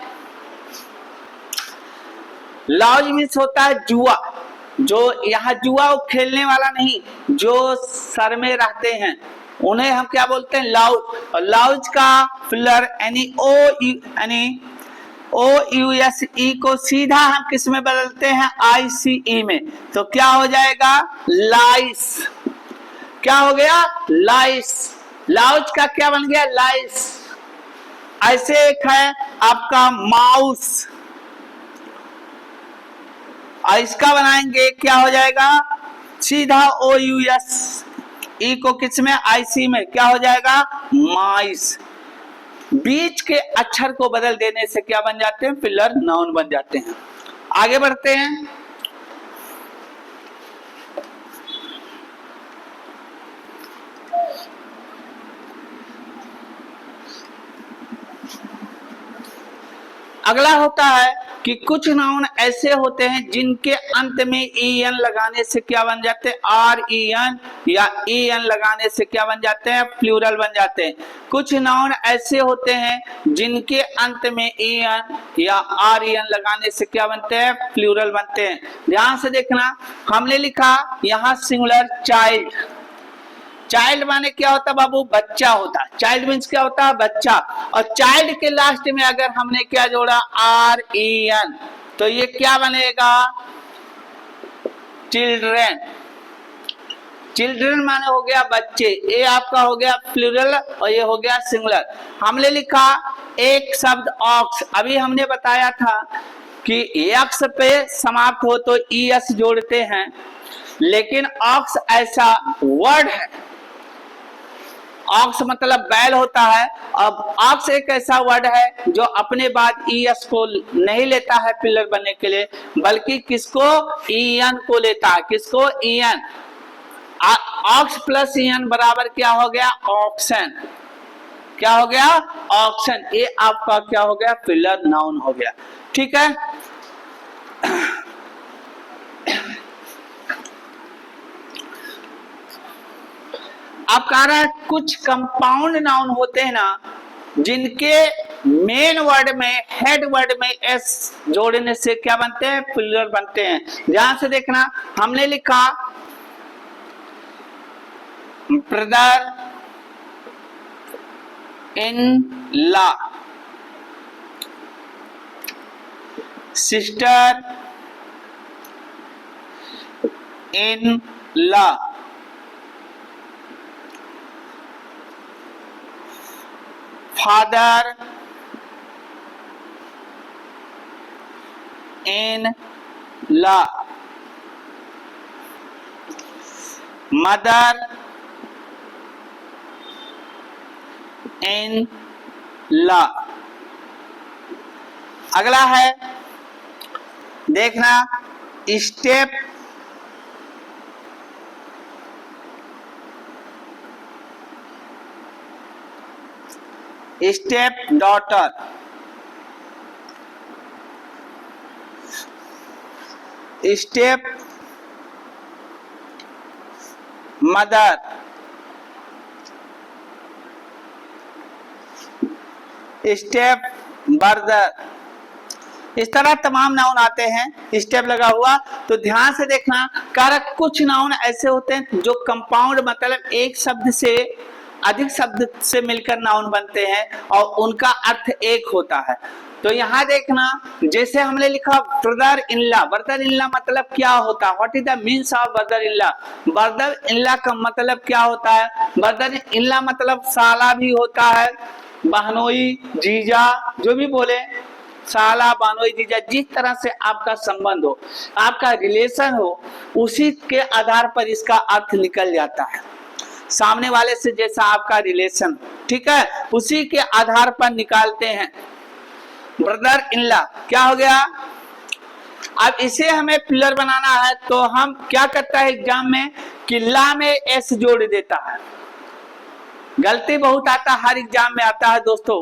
A: लाउज मीन्स होता है जुआ। जो यहाँ जुआ खेलने वाला नहीं, जो सर में रहते हैं उन्हें हम क्या बोलते हैं, लाउज। और लाउज का प्लूरल यानी OUSE को सीधा हम किस में बदलते हैं, ICE में, तो क्या हो जाएगा, लाइस। क्या हो गया, लाइस। लाउज का क्या बन गया, लाइस। ऐसे एक है आपका माउस, और इसका बनाएंगे क्या हो जाएगा, सीधा OUSE को किस में, IC में, क्या हो जाएगा, माइस। बीच के अक्षर को बदल देने से क्या बन जाते हैं, प्लूरल नाउन बन जाते हैं। आगे बढ़ते हैं, अगला होता है कि कुछ नाउन ऐसे होते हैं जिनके अंत में EN लगाने से क्या बन जाते हैं, REN या EN लगाने से क्या बन जाते हैं, प्लूरल बन जाते हैं। कुछ नाउन ऐसे होते हैं जिनके अंत में EN या REN लगाने से क्या बनते हैं, प्लूरल बनते हैं। ध्यान से देखना, हमने लिखा यहाँ सिंगुलर चाइल्ड, चाइल्ड माने क्या होता है बाबू, बच्चा होता है। चाइल्ड मीन्स क्या होता है, बच्चा। और चाइल्ड के लास्ट में अगर हमने क्या जोड़ा, REN, तो ये क्या बनेगा, चिल्ड्रेन। चिल्ड्रेन माने हो गया बच्चे, ये आपका हो गया प्लूरल और ये हो गया सिंगुलर। हमने लिखा एक शब्द ऑक्स, अभी हमने बताया था कि यक्स पे समाप्त हो तो ES जोड़ते हैं, लेकिन ऑक्स ऐसा वर्ड है, ऑक्स मतलब बैल होता है। अब ऑक्स एक ऐसा वर्ड है जो अपने बाद ES को नहीं लेता है प्लूरल बनने के लिए, बल्कि किसको, EN को लेता है। किसको, EN। ऑक्स प्लस EN बराबर क्या हो गया, ऑक्सन। क्या हो गया, ऑक्सन। ये आपका क्या हो गया, प्लूरल नाउन हो गया। ठीक है, आप कह रहा है कुछ कंपाउंड नाउन होते हैं ना, जिनके मेन वर्ड में, हेड वर्ड में S जोड़ने से क्या बनते हैं, प्लूरल बनते हैं। ध्यान से देखना, हमने लिखा brother in law, sister in law, father in law, mother in law. अगला है देखना, step step daughter, step mother, step brother, इस तरह तमाम नाउन आते हैं स्टेप लगा हुआ। तो ध्यान से देखना, कारक कुछ नाउन ऐसे होते हैं जो कंपाउंड मतलब एक शब्द से अधिक शब्द से मिलकर नाउन बनते हैं और उनका अर्थ एक होता है। तो यहाँ देखना, जैसे हमने लिखा brother in law, brother in law मतलब क्या होता है, what is the means of brother in law. Brother in law का मतलब क्या होता है, ब्रदर इन लॉ मतलब साला भी होता है, बहनोई, जीजा, जो भी बोले, साला, बहनोई, जीजा, जिस तरह से आपका संबंध हो, आपका रिलेशन हो, उसी के आधार पर इसका अर्थ निकल जाता है। सामने वाले से जैसा आपका रिलेशन, ठीक है, उसी के आधार पर निकालते हैं। ब्रदर इन लॉ क्या हो गया। अब इसे हमें पिलर बनाना है तो हम क्या करता है एग्जाम में कि ला में एस जोड़ देता है। गलती बहुत आता है, हर एग्जाम में आता है दोस्तों।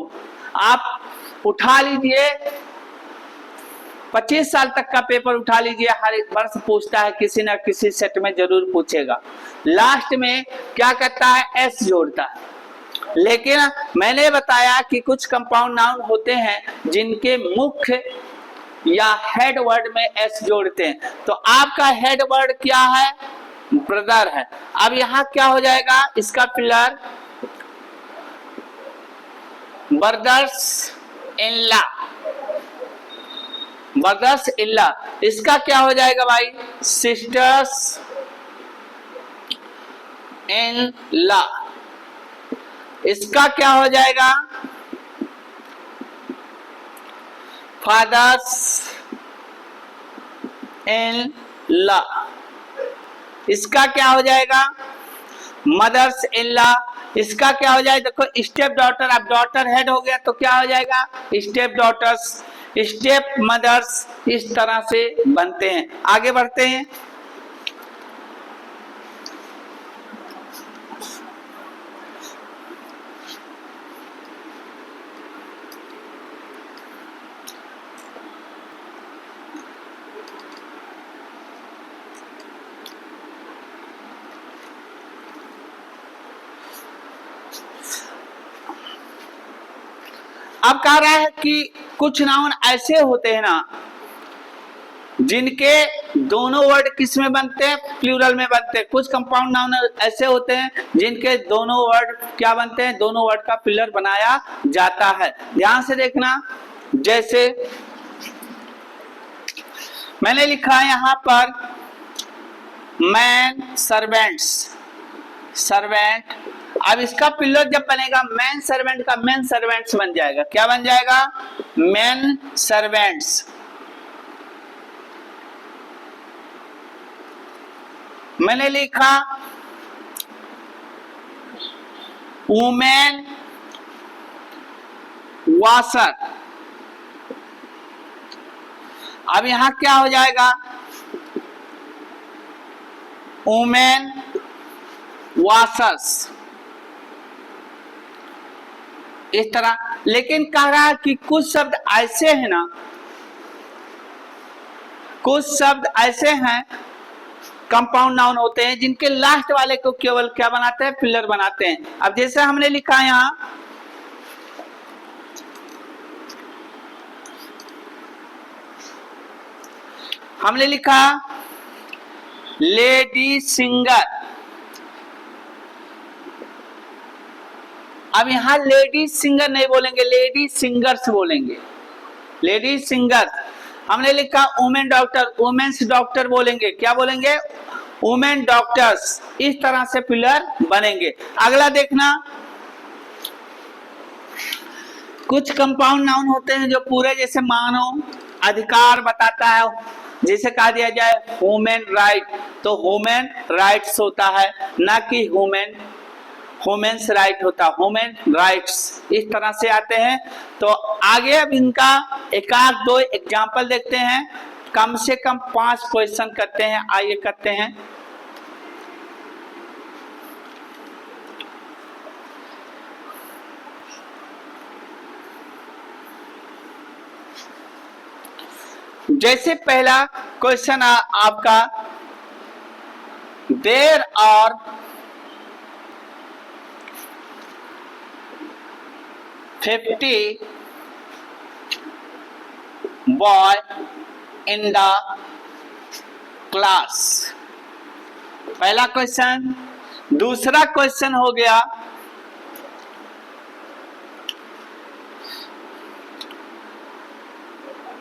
A: आप उठा लीजिए, 25 साल तक का पेपर उठा लीजिए, हर एक वर्ष पूछता है, किसी ना किसी सेट में जरूर पूछेगा। लास्ट में क्या करता है, एस जोड़ता है। लेकिन मैंने बताया कि कुछ कंपाउंड नाउन होते हैं जिनके मुख्य या हेड वर्ड में एस जोड़ते हैं। तो आपका हेड वर्ड क्या है, ब्रदर है। अब यहाँ क्या हो जाएगा, इसका pillar brothers in law, brothers in law. इसका क्या हो जाएगा भाई, सिस्टर्स इन लॉ। इसका क्या हो जाएगा, फादर्स इन लॉ। इसका क्या हो जाएगा, मदर्स इन लॉ। इसका क्या हो जाएगा, देखो स्टेप डॉटर, अब डॉटर हेड हो गया तो क्या हो जाएगा, स्टेप डॉटर्स, स्टेप मदर्स, इस तरह से बनते हैं। आगे बढ़ते हैं। अब कह रहा है कि कुछ नाउन ऐसे होते हैं ना जिनके दोनों वर्ड किस में बनते हैं, प्लूरल में बनते हैं। कुछ कंपाउंड नाउन ऐसे होते हैं जिनके दोनों वर्ड क्या बनते हैं, दोनों वर्ड का पिलर बनाया जाता है। ध्यान से देखना, जैसे मैंने लिखा है यहाँ पर मैन सर्वेंट्स, सर्वेंट। अब इसका पिलर जब बनेगा मैन सर्वेंट का, मैन सर्वेंट्स बन जाएगा। क्या बन जाएगा, मैन सर्वेंट्स। मैंने लिखा वुमेन वॉशर। अब यहां क्या हो जाएगा, वुमेन वॉशर्स, इस तरह। लेकिन कह रहा है कि कुछ शब्द ऐसे हैं ना, कुछ शब्द ऐसे हैं कंपाउंड नाउन होते हैं जिनके लास्ट वाले को केवल क्या बनाते हैं, पिलर बनाते हैं। अब जैसे हमने लिखा है यहां हमने लिखा लेडी सिंगर। अब यहां लेडी सिंगर नहीं बोलेंगे, लेडी सिंगर्स बोलेंगे, लेडी सिंगर। हमने लिखा वुमेन डॉक्टर, वुमेन्स डॉक्टर बोलेंगे, क्या बोलेंगे, वुमेन डॉक्टर्स। इस तरह से पिलर बनेंगे। अगला देखना, कुछ कंपाउंड नाउन होते हैं जो पूरे जैसे मानव अधिकार बताता है, जैसे कहा दिया जाए ह्यूमन राइट, तो ह्यूमन राइट्स होता है, ना कि ह्यूमन ह्यूमन्स राइट होता, ह्यूमन राइट्स। इस तरह से आते हैं। तो आगे अब इनका एक आध दो एग्जाम्पल देखते हैं, कम से कम 5 क्वेश्चन करते हैं। आइए करते हैं। जैसे पहला क्वेश्चन आपका, there are 50 boy in the class, पहला क्वेश्चन। दूसरा क्वेश्चन हो गया,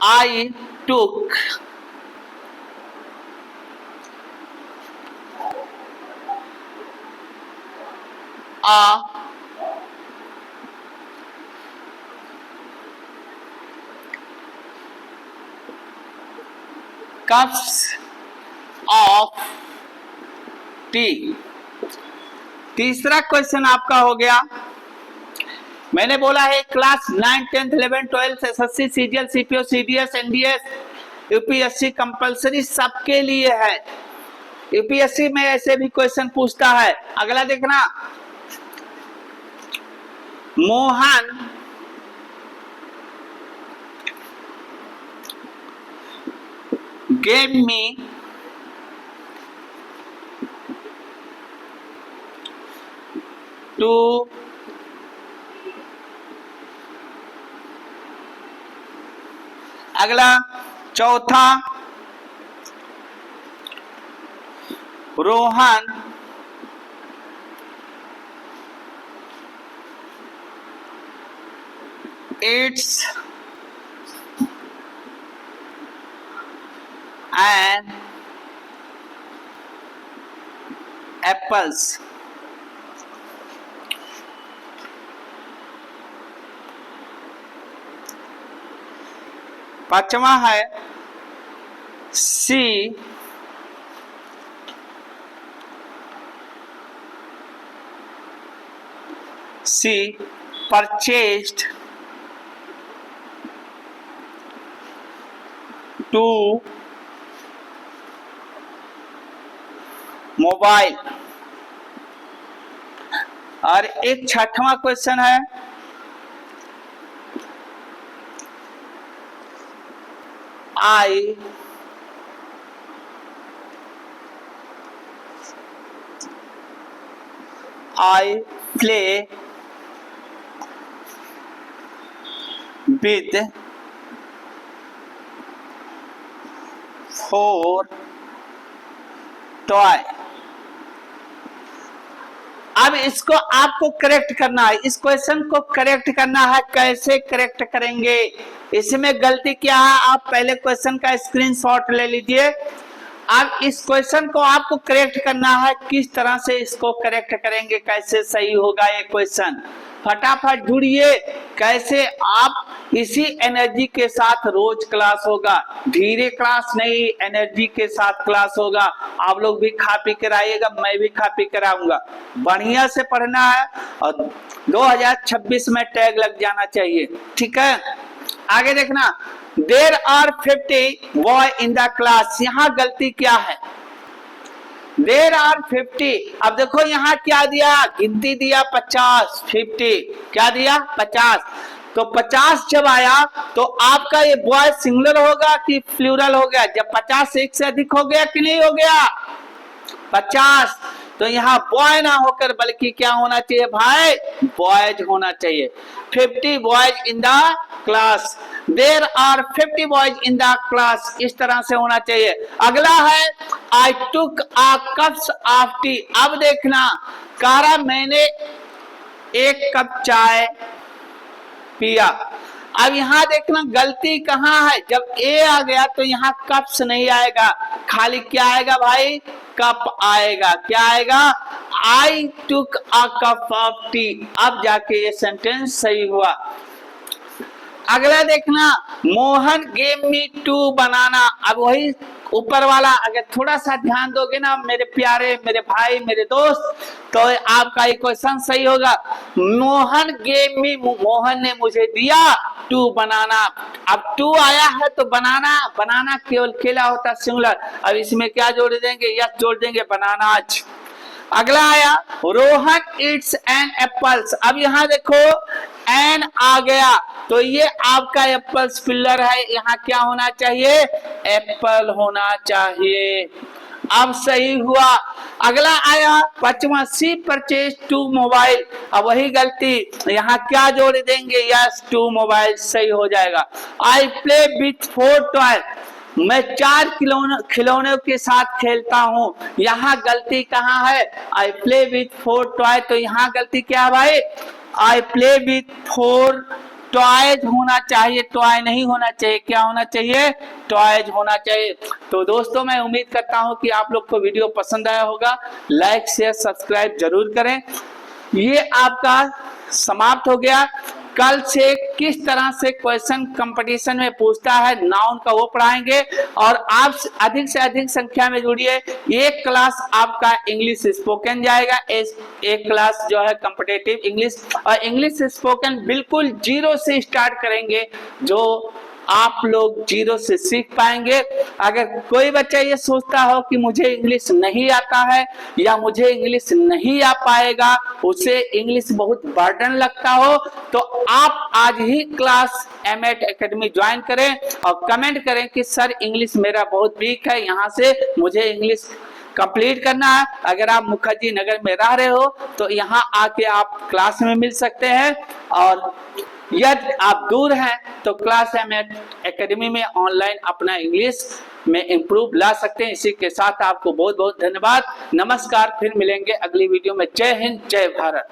A: I took a cups of tea। तीसरा क्वेश्चन आपका हो गया, मैंने बोला है class 9, 10, 11, 12 SSC, CGL, CPO, CDS, NDS, UPSC compulsory सबके लिए है। यूपीएससी में ऐसे भी क्वेश्चन पूछता है। अगला देखना, मोहन gave me to अगला चौथा, रोहन eats an apples। पांचवा है सी purchased 2 मोबाइल। और एक छठवां क्वेश्चन है, I play with 4 टॉय। अब इसको आपको करेक्ट करना है, इस क्वेश्चन को करेक्ट करना है। कैसे करेक्ट करेंगे, इसमें गलती क्या है, आप पहले क्वेश्चन का स्क्रीनशॉट ले लीजिए। अब इस क्वेश्चन को आपको करेक्ट करना है, किस तरह से इसको करेक्ट करेंगे, कैसे सही होगा ये क्वेश्चन, फटाफट जुड़िए। कैसे आप इसी एनर्जी के साथ रोज क्लास होगा, धीरे क्लास नहीं, एनर्जी के साथ क्लास होगा। आप लोग भी खा पी कर आइएगा, मैं भी खा पी कर आऊंगा। बढ़िया से पढ़ना है और 2026 में टैग लग जाना चाहिए, ठीक है। आगे देखना, there are 50 boy in the class. यहाँ गलती क्या है, देयर आर 50। अब देखो यहाँ क्या दिया, गिनती दिया 50, 50 क्या दिया 50। तो 50 जब आया तो आपका ये बॉय सिंगुलर होगा कि प्लूरल हो गया, जब 50 एक से अधिक हो गया कि नहीं हो गया 50, तो यहाँ बॉय ना होकर बल्कि क्या होना चाहिए भाई, बॉयज होना चाहिए। 50 boys in the class, there are 50 boys in the class, इस तरह से होना चाहिए। अगला है I took a cups of tea. अब देखना, कारा मैंने 1 कप चाय पिया। अब यहाँ देखना गलती कहाँ है, जब ए आ गया तो यहाँ कप्स नहीं आएगा, खाली क्या आएगा भाई, कप आएगा। क्या आएगा, आई took a cup of tea. अब जाके ये सेंटेंस सही हुआ। अगला देखना, मोहन गेव मी 2 बनाना। अब वही ऊपर वाला, अगर थोड़ा सा ध्यान दोगे ना मेरे प्यारे, मेरे भाई, मेरे दोस्त, तो आपका ये क्वेश्चन सही होगा। मोहन गेव मी, मोहन ने मुझे दिया 2 बनाना। अब 2 आया है तो बनाना, बनाना केवल केला होता सिंगुलर। अब इसमें क्या जोड़ देंगे, यस जोड़ देंगे, बनानाज। अगला आया, रोहन इट्स एन एप्पल्स। अब यहाँ देखो एन आ गया तो ये आपका एप्पल स्पेलर है, यहाँ क्या होना चाहिए, एप्पल होना चाहिए। अब सही हुआ। अगला आया पांचवा, सी परचेज 2 मोबाइल। अब वही गलती, यहाँ क्या जोड़ देंगे, यस 2 मोबाइल सही हो जाएगा। आई प्ले विथ 4 टॉय, मैं 4 खिलौनों के साथ खेलता हूँ, यहाँ गलती कहाँ है, आई प्ले विथ 4 टॉय, तो यहाँ गलती क्या है भाई, आई प्ले विथ 4 टॉयज होना चाहिए, टॉय नहीं होना चाहिए, क्या होना चाहिए, टॉयज होना चाहिए। तो दोस्तों मैं उम्मीद करता हूं कि आप लोग को वीडियो पसंद आया होगा, लाइक शेयर सब्सक्राइब जरूर करें। ये आपका समाप्त हो गया। कल से किस तरह से क्वेश्चन कंपटीशन में पूछता है नाउन का वो पढ़ाएंगे, और आप अधिक से अधिक संख्या में जुड़िए। एक क्लास आपका इंग्लिश स्पोकन जाएगा, एक क्लास जो है कॉम्पिटिटिव इंग्लिश, और इंग्लिश स्पोकन बिल्कुल 0 से स्टार्ट करेंगे, जो आप लोग 0 से सीख पाएंगे। अगर कोई बच्चा ये सोचता हो कि मुझे इंग्लिश नहीं आता है या मुझे इंग्लिश नहीं आ पाएगा, उसे इंग्लिश बहुत बर्डन लगता हो, तो आप आज ही क्लास एमएट एकेडमी ज्वाइन करें और कमेंट करें कि सर इंग्लिश मेरा बहुत वीक है, यहाँ से मुझे इंग्लिश कंप्लीट करना है। अगर आप मुखर्जी नगर में रह रहे हो तो यहाँ आके आप क्लास में मिल सकते हैं, और यदि आप दूर हैं तो क्लास एमएट एकेडमी में ऑनलाइन अपना इंग्लिश में इम्प्रूव ला सकते हैं। इसी के साथ आपको बहुत बहुत धन्यवाद, नमस्कार, फिर मिलेंगे अगली वीडियो में। जय हिंद, जय भारत।